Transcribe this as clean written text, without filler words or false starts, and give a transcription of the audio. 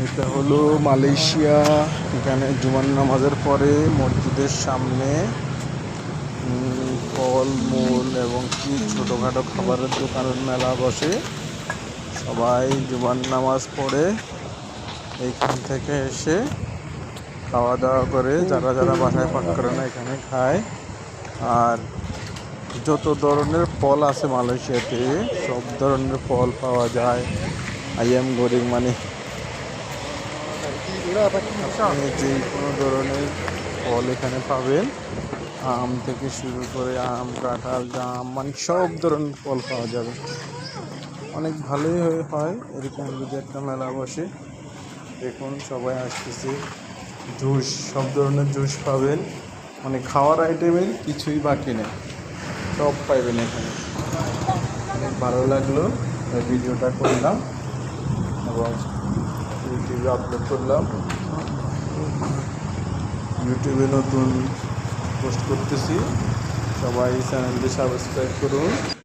এটা হলো মালয়েশিয়া। এখানে জুমার নামাজের পরে মসজিদের সামনে ফল মূল এবং কি ছোটোখাটো খাবারের দোকানের মেলা বসে। সবাই জুমার নামাজ পড়ে এইখান থেকে এসে খাওয়া দাওয়া করে, যারা যারা বাসায় পাক করে না এখানে খায়। আর যত ধরনের ফল আছে মালয়েশিয়াতে সব ধরনের ফল পাওয়া যায়। আই এম গরিব মানে আপনি যে কোনো ধরনের ফল এখানে পাবেন। আম থেকে শুরু করে আম, কাঁঠাল, জাম, মানে সব ধরনের ফল পাওয়া যাবে। অনেক ভালোই হয় এরকম যদি একটা মেলা বসে। দেখুন সবাই আসতেছে। জুস, সব ধরনের জুস পাবেন, মানে খাওয়ার আইটেমের কিছুই বাকি নেই, সব পাইবেন এখানে। অনেক ভালো লাগলো, ভিডিওটা করলাম এবং ইউটিউবে আপলোড করলাম। ইউটিউবে নতুন পোস্ট করতেছি, সবাই চ্যানেলটি সাবস্ক্রাইব করুন।